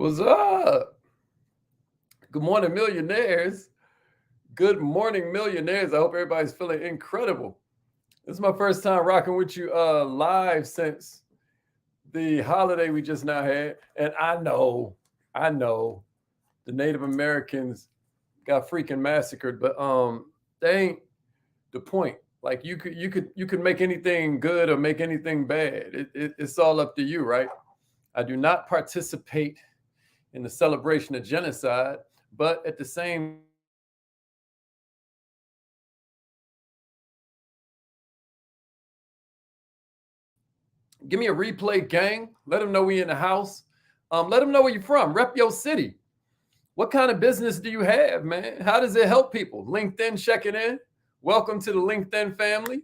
What's up? Good morning, millionaires. Good morning, millionaires. I hope everybody's feeling incredible. This is my first time rocking with you live since the holiday we just now had. And I know the Native Americans got freaking massacred, but they ain't the point. Like you could make anything good or make anything bad. It's all up to you, right? I do not participate in the celebration of genocide, but at the same time, I do believe that give me a replay, gang. Let them know we in the house. Let them know where you're from. Rep your city. What kind of business do you have, man? How does it help people? LinkedIn checking in. Welcome to the LinkedIn family.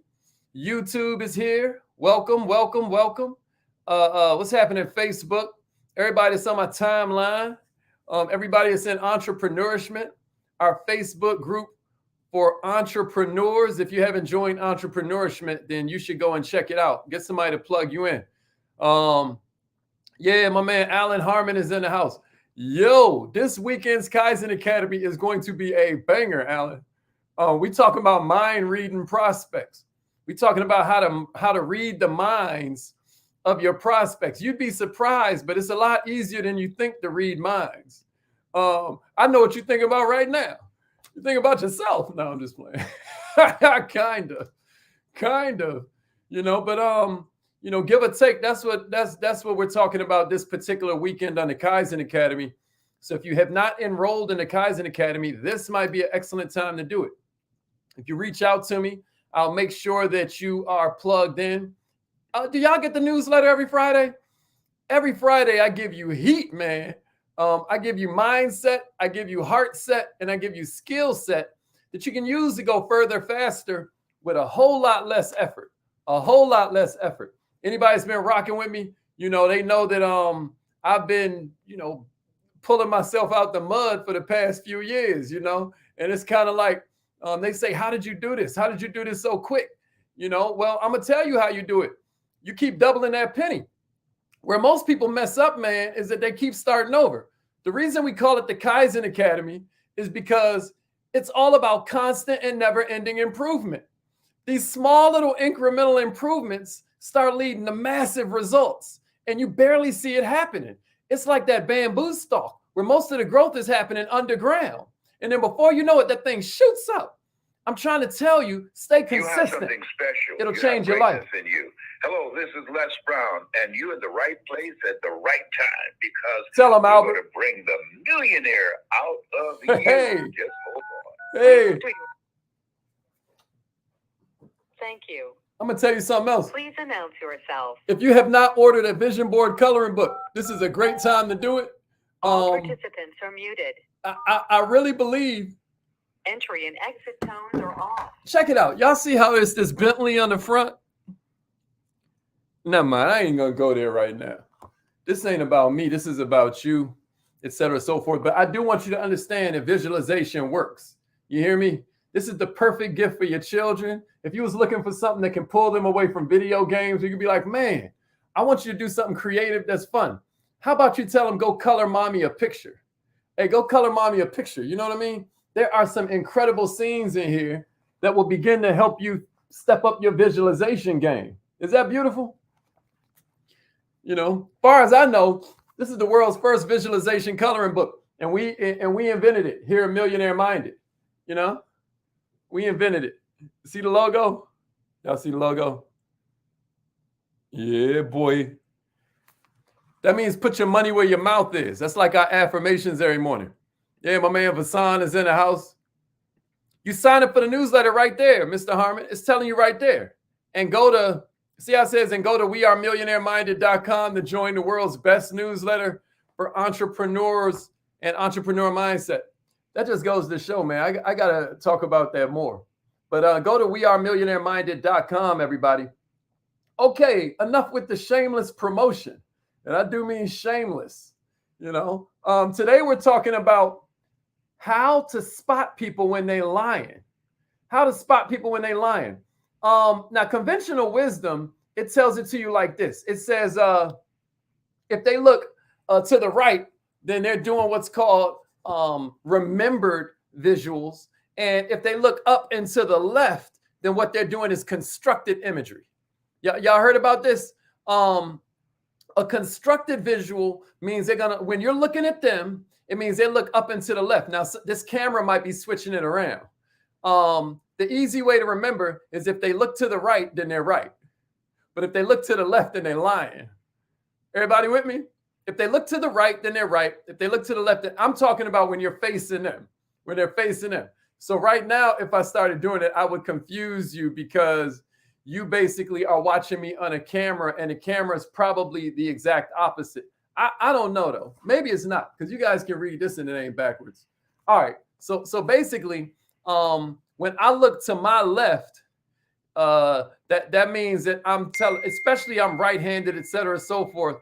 YouTube is here. Welcome, welcome, welcome. What's happening? Facebook. Everybody that's on my timeline. Everybody that's in entrepreneurship. Our Facebook group for entrepreneurs. If you haven't joined entrepreneurship, then you should go and check it out. Get somebody to plug you in. Yeah, my man Alan Harmon is in the house. Yo, this weekend's Kaizen Academy is going to be a banger, Alan. We talking about mind reading prospects. We talking about how to read the minds of your prospects. You'd be surprised, but it's a lot easier than you think to read minds. I know what you think about right now. You think about yourself. No, I'm just playing. kind of, but give or take. That's what we're talking about this particular weekend on the Kaizen Academy. So if you have not enrolled in the Kaizen Academy, this might be an excellent time to do it. If you reach out to me, I'll make sure that you are plugged in. Do y'all get the newsletter every Friday? Every Friday, I give you heat, man. I give you mindset, I give you heart set, and I give you skill set that you can use to go further faster with a whole lot less effort. A whole lot less effort. Anybody's been rocking with me, they know that I've been, pulling myself out the mud for the past few years, and it's kind of like they say, how did you do this? How did you do this so quick? Well, I'm gonna tell you how you do it. You keep doubling that penny. Where most people mess up, man, is that they keep starting over. The reason we call it the Kaizen Academy is because it's all about constant and never-ending improvement. These small little incremental improvements start leading to massive results, and you barely see it happening. It's like that bamboo stalk where most of the growth is happening underground. And then before you know it, that thing shoots up. I'm trying to tell you, stay consistent. You have something special. It'll change your life. In you. Hello, this is Les Brown, and you're in the right place at the right time because tell them, Albert, we're going to bring the millionaire out of the hey. Just hold on. Hey. Thank you. I'm going to tell you something else. Please announce yourself. If you have not ordered a vision board coloring book, this is a great time to do it. All participants are muted. I really believe entry and exit tones are off. Check it out. Y'all see how it's this Bentley on the front? Never mind. I ain't going to go there right now. This ain't about me. This is about you, et cetera, so forth. But I do want you to understand that visualization works. You hear me? This is the perfect gift for your children. If you was looking for something that can pull them away from video games, you could be like, man, I want you to do something creative that's fun. How about you tell them, go color mommy a picture? Hey, go color mommy a picture. You know what I mean? There are some incredible scenes in here that will begin to help you step up your visualization game. Is that beautiful? Far as I know, this is the world's first visualization coloring book. And we invented it here at Millionaire Minded. We invented it. See the logo? Y'all see the logo? Yeah, boy. That means put your money where your mouth is. That's like our affirmations every morning. Yeah, my man Vasan is in the house. You sign up for the newsletter right there, Mr. Harmon. It's telling you right there. And go to, see how it says, and go to wearemillionaireminded.com to join the world's best newsletter for entrepreneurs and entrepreneur mindset. That just goes to show, man. I got to talk about that more. But go to wearemillionaireminded.com, everybody. Okay, enough with the shameless promotion. And I do mean shameless. Today we're talking about how to spot people when they're lying. How to spot people when they're lying. Now, conventional wisdom, it tells it to you like this. It says, if they look to the right, then they're doing what's called remembered visuals. And if they look up and to the left, then what they're doing is constructed imagery. Y'all heard about this? A constructed visual means they're gonna, when you're looking at them, it means they look up and to the left. Now, this camera might be switching it around. The easy way to remember is if they look to the right, then they're right. But if they look to the left, then they're lying. Everybody with me? If they look to the right, then they're right. If they look to the left, then I'm talking about when you're facing them, when they're facing them. So right now, if I started doing it, I would confuse you because you basically are watching me on a camera, and the camera is probably the exact opposite. I don't know though. Maybe it's not, because you guys can read this and it ain't backwards. All right. So basically, when I look to my left, that means that I'm telling, especially I'm right-handed, etc., so forth.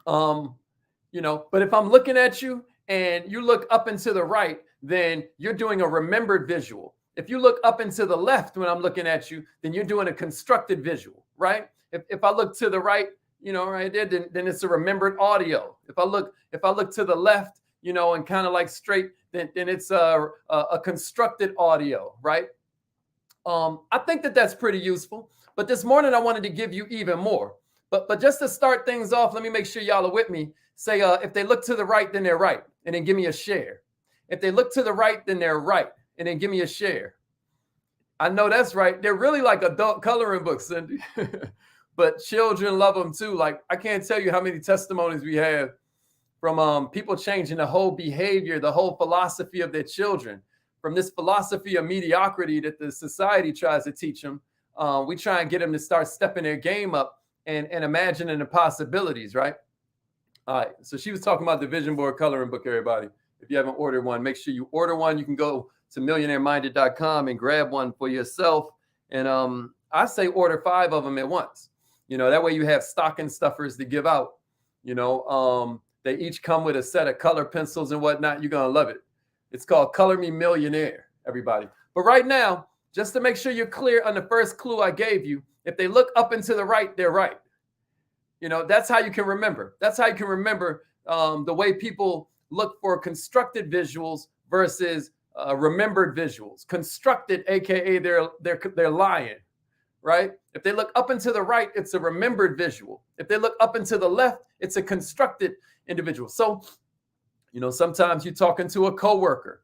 But if I'm looking at you and you look up and to the right, then you're doing a remembered visual. If you look up and to the left when I'm looking at you, then you're doing a constructed visual, right? If I look to the right, right there, then it's a remembered audio. If I look to the left, and kind of like straight, then it's a constructed audio, right? I think that's pretty useful. But this morning I wanted to give you even more. But just to start things off, let me make sure y'all are with me. Say, if they look to the right, then they're right, and then give me a share. If they look to the right, then they're right, and then give me a share. I know that's right. They're really like adult coloring books, Cindy. But children love them too. Like, I can't tell you how many testimonies we have from people changing the whole behavior, the whole philosophy of their children, from this philosophy of mediocrity that the society tries to teach them. We try and get them to start stepping their game up and imagining the possibilities, right? All right. So she was talking about the vision board coloring book, everybody. If you haven't ordered one, make sure you order one. You can go to millionaireminded.com and grab one for yourself. And I say order 5 of them at once. That way you have stocking stuffers to give out. They each come with a set of color pencils and whatnot. You're going to love it. It's called Color Me Millionaire, everybody. But right now, just to make sure you're clear on the first clue I gave you, if they look up and to the right, they're right. That's how you can remember. That's how you can remember the way people look for constructed visuals versus remembered visuals. Constructed, aka they're lying, right? If they look up and to the right, it's a remembered visual. If they look up and to the left, it's a constructed individual. So, sometimes you're talking to a coworker.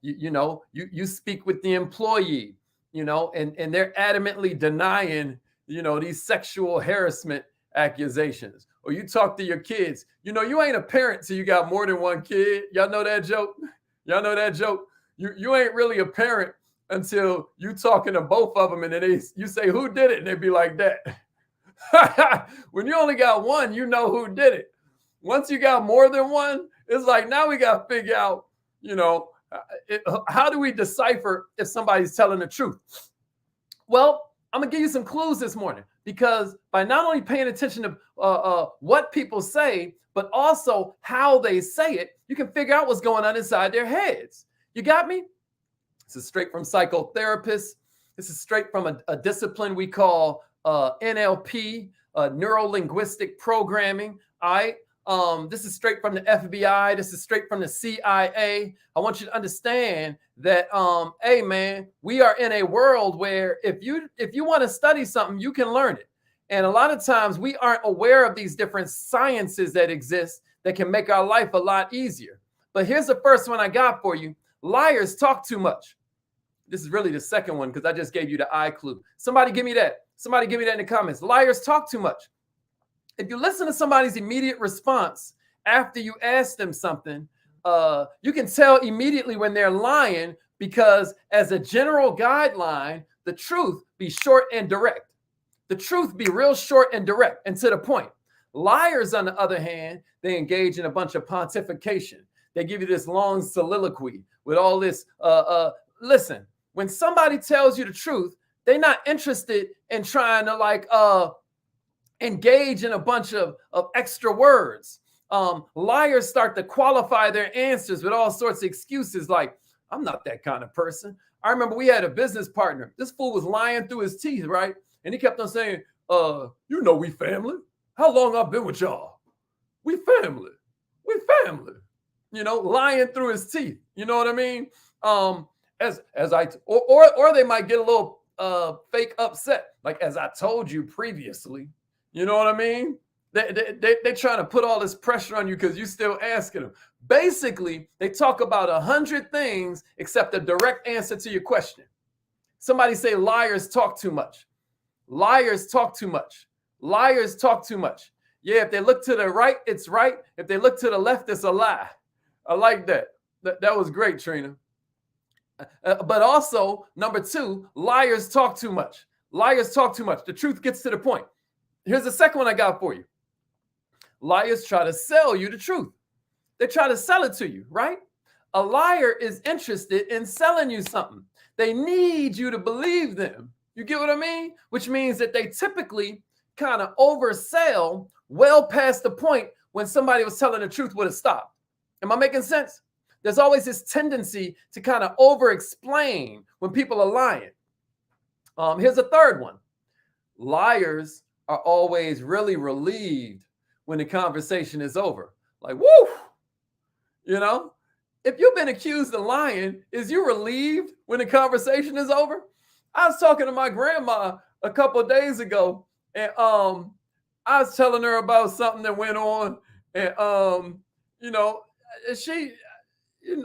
You speak with the employee, and they're adamantly denying, these sexual harassment accusations. Or you talk to your kids, you ain't a parent till you got more than one kid. Y'all know that joke? Y'all know that joke? You ain't really a parent until you talking to both of them, and then you say, who did it? And they be like that. When you only got one, you know who did it. Once you got more than one, it's like, now we got to figure out, how do we decipher if somebody's telling the truth? Well, I'm going to give you some clues this morning, because by not only paying attention to what people say, but also how they say it, you can figure out what's going on inside their heads. You got me? This is straight from psychotherapists. This is straight from a discipline we call NLP, neuro-linguistic programming. All right. This is straight from the FBI. This is straight from the CIA. I want you to understand that, hey man, we are in a world where if you want to study something, you can learn it. And a lot of times we aren't aware of these different sciences that exist that can make our life a lot easier. But here's the first one I got for you. Liars talk too much. This is really the second one, because I just gave you the I clue. Somebody give me that. Somebody give me that in the comments. Liars talk too much. If you listen to somebody's immediate response after you ask them something, you can tell immediately when they're lying, because as a general guideline, the truth be short and direct. The truth be real short and direct and to the point. Liars, on the other hand, they engage in a bunch of pontification. They give you this long soliloquy with all this. Listen, when somebody tells you the truth, they're not interested in trying to engage in a bunch of extra words. Liars start to qualify their answers with all sorts of excuses like, I'm not that kind of person. I remember we had a business partner. This fool was lying through his teeth, right? And he kept on saying, we family. How long I've been with y'all? We family. We family. You know, lying through his teeth. You know what I mean? Or they might get a little fake upset, like as I told you previously. You know what I mean? They trying to put all this pressure on you because you still asking them. Basically, they talk about 100 things except a direct answer to your question. Somebody say liars talk too much. Liars talk too much. Liars talk too much. Yeah, if they look to the right, it's right. If they look to the left, it's a lie. I like that. That was great, Trina. But also, number 2, liars talk too much. Liars talk too much. The truth gets to the point. Here's the second one I got for you. Liars try to sell you the truth. They try to sell it to you, right? A liar is interested in selling you something. They need you to believe them. You get what I mean? Which means that they typically kind of oversell well past the point when somebody was telling the truth would have stopped. Am I making sense? There's always this tendency to kind of over-explain when people are lying. Here's a third one. Liars are always really relieved when the conversation is over. Like, woo! You know, if you've been accused of lying, is you relieved when the conversation is over? I was talking to my grandma a couple of days ago, and I was telling her about something that went on, and she, it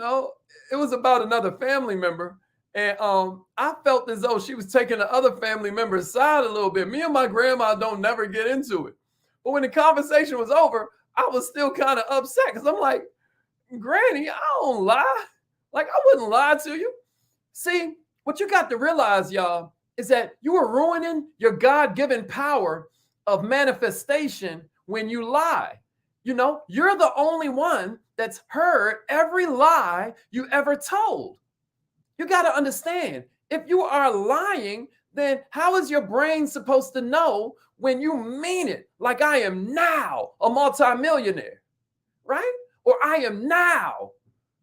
was about another family member, and I felt as though she was taking the other family member's side a little bit. Me and my grandma don't never get into it, but when the conversation was over, I was still kind of upset because I'm like, Granny, I don't lie. Like, I wouldn't lie to you. See, what you got to realize, y'all, is that you are ruining your God-given power of manifestation when you lie. You know, you're the only one that's heard every lie you ever told. You got to understand, if you are lying, then how is your brain supposed to know when you mean it? Like, I am now a multimillionaire, right? Or I am now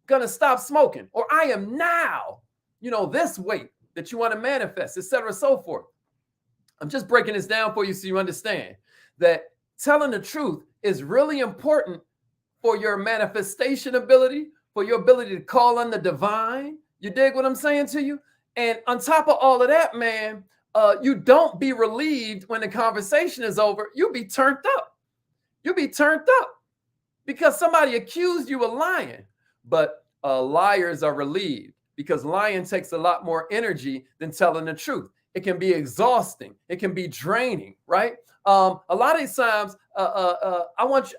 gonna stop smoking, or I am now, this weight that you want to manifest, etc., so forth. I'm just breaking this down for you so you understand that telling the truth is really important for your manifestation ability, for your ability to call on the divine. You dig what I'm saying to you? And on top of all of that, man, you don't be relieved when the conversation is over. You be turned up. You be turned up because somebody accused you of lying. But liars are relieved because lying takes a lot more energy than telling the truth. It can be exhausting. It can be draining, right? A lot of these times, I want you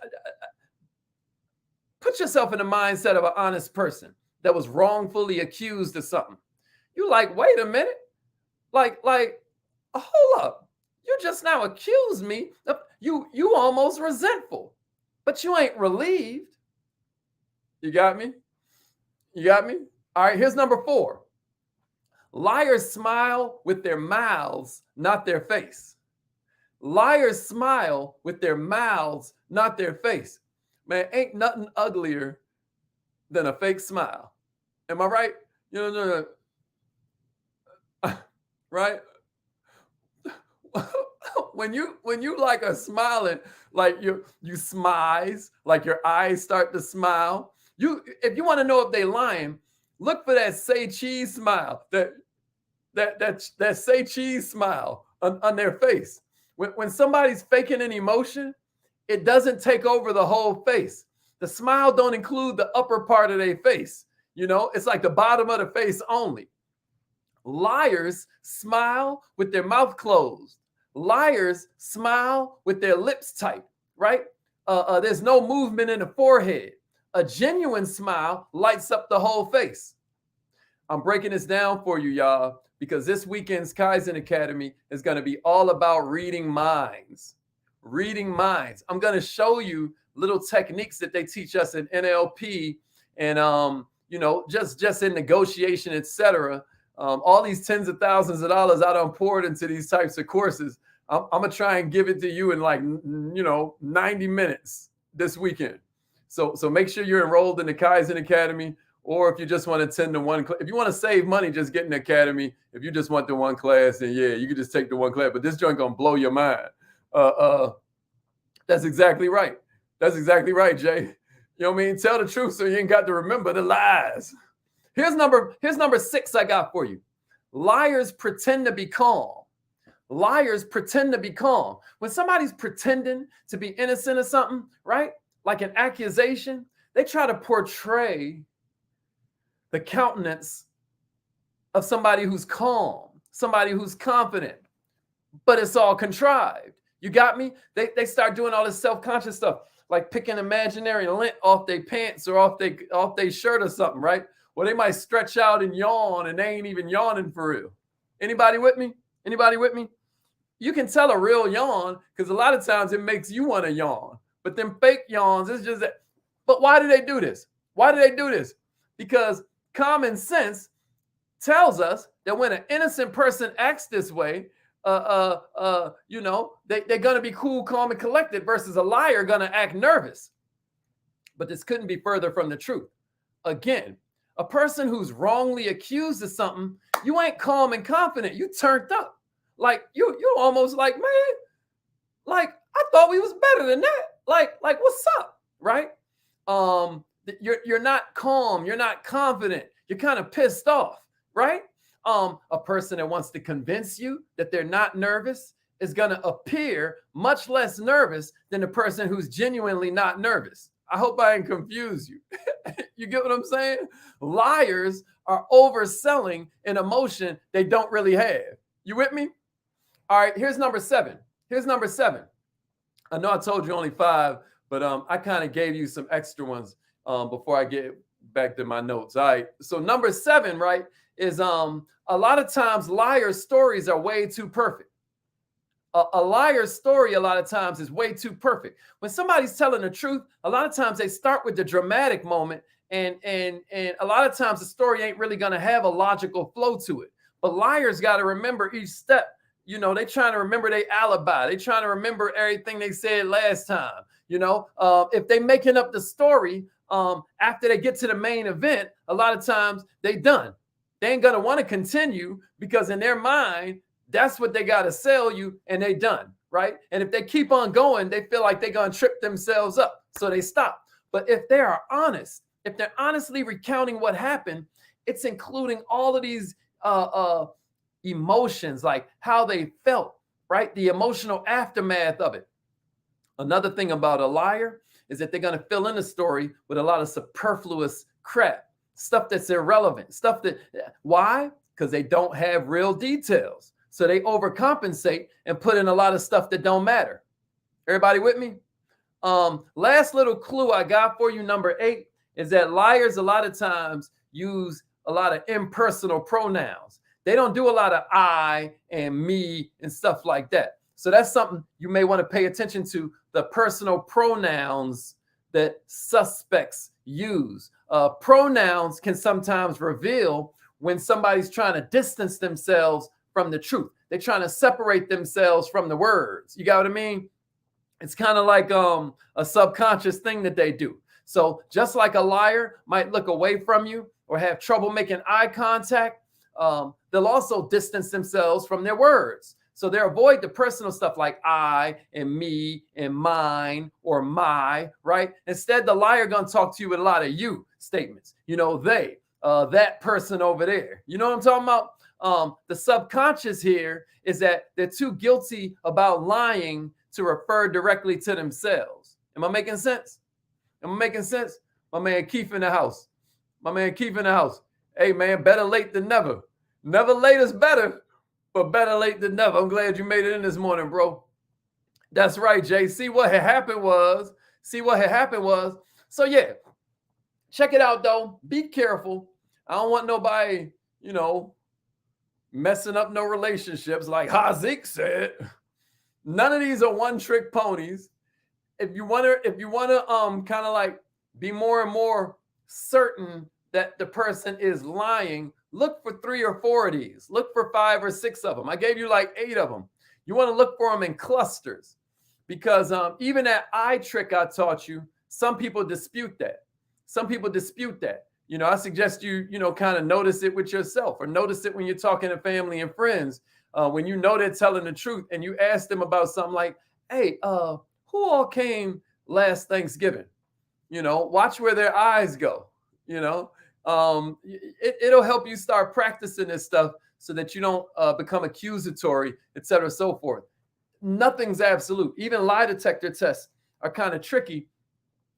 put yourself in the mindset of an honest person that was wrongfully accused of something. You like, wait a minute, like, hold up. You just now accused me of you almost resentful, but you ain't relieved. You got me? You got me? All right, here's number 4. Liars smile with their mouths, not their face. Liars smile with their mouths, not their face. Man, ain't nothing uglier than a fake smile. Am I right? Right? when you like are smiling, like you smize, like your eyes start to smile. If you want to know if they lying, look for that say cheese smile, that say cheese smile on their face. When somebody's faking an emotion, it doesn't take over the whole face. The smile don't include the upper part of their face. It's like the bottom of the face only. Liars smile with their mouth closed. Liars smile with their lips tight, right? There's no movement in the forehead. A genuine smile lights up the whole face. I'm breaking this down for you, y'all, because this weekend's Kaizen Academy is going to be all about reading minds. Reading minds. I'm going to show you little techniques that they teach us in NLP and, just in negotiation, etc. All these tens of thousands of dollars I done poured into these types of courses. I'm going to try and give it to you in 90 minutes this weekend. So make sure you're enrolled in the Kaizen Academy, or if you just want to attend the one, if you want to save money, just get in the academy. If you just want the one class, then yeah, you can just take the one class. But this joint gonna blow your mind. That's exactly right. That's exactly right, Jay. You know what I mean? Tell the truth so you ain't got to remember the lies. Here's number 6 I got for you. Liars pretend to be calm. Liars pretend to be calm. When somebody's pretending to be innocent of something, right? Like an accusation, they try to portray the countenance of somebody who's calm, somebody who's confident, but it's all contrived. You got me? They start doing all this self-conscious stuff, like picking imaginary lint off their pants or off their shirt or something, right? Well, they might stretch out and yawn, and they ain't even yawning for real. Anybody with me? Anybody with me? You can tell a real yawn because a lot of times it makes you want to yawn. But them fake yawns, it's just that. But why do they do this? Why do they do this? Because common sense tells us that when an innocent person acts this way, they're gonna be cool, calm, and collected versus a liar gonna act nervous. But this couldn't be further from the truth. Again, a person who's wrongly accused of something, you ain't calm and confident. You turned up. Like you almost like, man, like I thought we was better than that. Like what's up, right? You're not calm. You're not confident. You're kind of pissed off, right? A person that wants to convince you that they're not nervous is going to appear much less nervous than the person who's genuinely not nervous. I hope I didn't confuse you. You get what I'm saying? Liars are overselling an emotion they don't really have. You with me? All right, here's number 7. Here's number 7. I know I told you only 5, but I kind of gave you some extra ones before I get back to my notes. All right, so number 7, right, is a lot of times liars' stories are way too perfect. A liar's story a lot of times is way too perfect. When somebody's telling the truth, a lot of times they start with the dramatic moment, and a lot of times the story ain't really going to have a logical flow to it. But liars got to remember each step. You know, they trying to remember their alibi. They trying to remember everything they said last time. You know, if they making up the story after they get to the main event, a lot of times they done. They ain't going to want to continue because in their mind, that's what they got to sell you, and they done, right? And if they keep on going, they feel like they're going to trip themselves up, so they stop. But if they are honest, if they're honestly recounting what happened, it's including all of these emotions, like how they felt, right? The emotional aftermath of it. Another thing about a liar is that they're going to fill in the story with a lot of superfluous crap, stuff that's irrelevant, stuff that, why? Because they don't have real details. So they overcompensate and put in a lot of stuff that don't matter. Everybody with me? Last little clue I got for you, number 8, is that liars a lot of times use a lot of impersonal pronouns. They don't do a lot of I and me and stuff like that. So that's something you may want to pay attention to, the personal pronouns that suspects use. Pronouns can sometimes reveal when somebody's trying to distance themselves from the truth. They're trying to separate themselves from the words. You got what I mean? It's kind of like a subconscious thing that they do. So just like a liar might look away from you or have trouble making eye contact, they'll also distance themselves from their words. So they avoid the personal stuff like I and me and mine or my, right? Instead, the liar gonna talk to you with a lot of you statements. You know, they, that person over there. You know what I'm talking about? The subconscious here is that they're too guilty about lying to refer directly to themselves. Am I making sense? Am I making sense? My man Keith in the house. My man Keith in the house. Hey, man, better late than never. Never late is better, but better late than never. I'm glad you made it in this morning, bro. That's right, Jay. See what had happened was, so yeah, check it out, though. Be careful. I don't want nobody, you know, messing up no relationships like Hazik said. None of these are one-trick ponies. If you want to kind of like be more and more certain that the person is lying, look for 3 or 4 of these. Look for 5 or 6 of them. I gave you like 8 of them. You want to look for them in clusters because even that eye trick I taught you, some people dispute that. Some people dispute that. You know, I suggest you kind of notice it with yourself or notice it when you're talking to family and friends. When you know they're telling the truth and you ask them about something like, hey, who all came last Thanksgiving? Watch where their eyes go. It'll help you start practicing this stuff so that you don't become accusatory, et cetera, so forth. Nothing's absolute. Even lie detector tests are kind of tricky,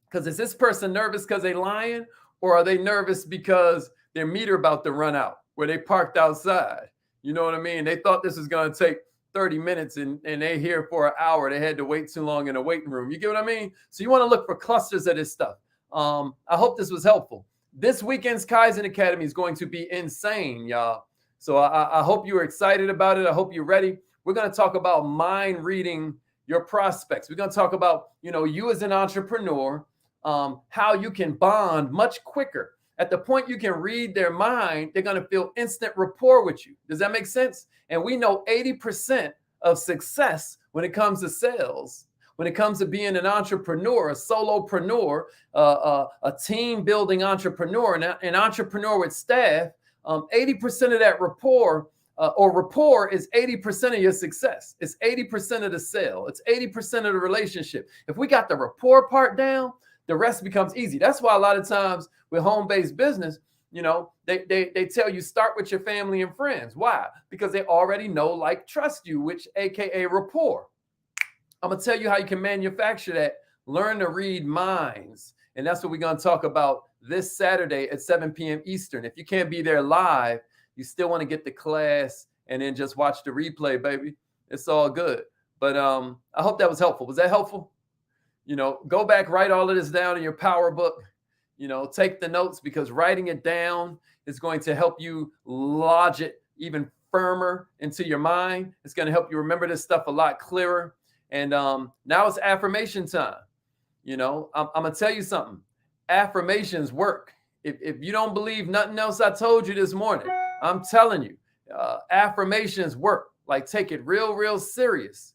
because is this person nervous because they lying, or are they nervous because their meter about to run out where they parked outside? You know what I mean? They thought this was going to take 30 minutes and they here for an hour. They had to wait too long in a waiting room. You get what I mean? So you want to look for clusters of this stuff. I hope this was helpful. This weekend's Kaizen Academy is going to be insane, y'all. So I hope you're excited about it. I hope you're ready. We're going to talk about mind reading your prospects. We're going to talk about, you as an entrepreneur, how you can bond much quicker. At the point you can read their mind, they're going to feel instant rapport with you. Does that make sense? And we know 80% of success when it comes to sales, when it comes to being an entrepreneur, a solopreneur, a team building entrepreneur, an entrepreneur with staff, 80% of that rapport is 80% of your success. It's 80% of the sale. It's 80% of the relationship. If we got the rapport part down, the rest becomes easy. That's why a lot of times with home-based business, they tell you start with your family and friends. Why? Because they already know, like, trust you, which AKA rapport. I'm going to tell you how you can manufacture that. Learn to read minds. And that's what we're going to talk about this Saturday at 7 p.m. Eastern. If you can't be there live, you still want to get the class and then just watch the replay, baby. It's all good. But I hope that was helpful. Was that helpful? Go back, write all of this down in your power book. Take the notes, because writing it down is going to help you lodge it even firmer into your mind. It's going to help you remember this stuff a lot clearer. And now it's affirmation time. I'm going to tell you something. Affirmations work. If you don't believe nothing else I told you this morning, I'm telling you, affirmations work. Like, take it real, real serious.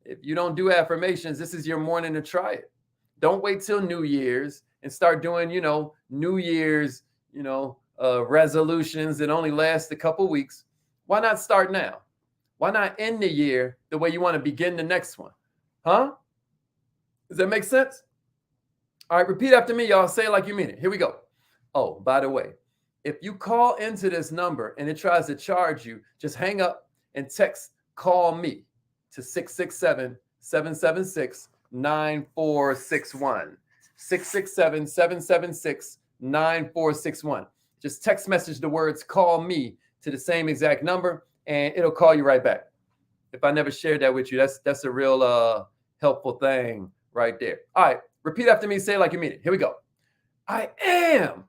If you don't do affirmations, this is your morning to try it. Don't wait till New Year's and start doing, New Year's, resolutions that only last a couple weeks. Why not start now? Why not end the year the way you want to begin the next one? Huh? Does that make sense? All right, repeat after me, y'all. Say it like you mean it. Here we go. Oh, by the way, if you call into this number and it tries to charge you, just hang up and text "call me" to 667-776-9461. 667-776-9461. Just text message the words "call me" to the same exact number, and it'll call you right back. If I never shared that with you, that's a real helpful thing right there. All right, repeat after me. Say it like you mean it. Here we go. I am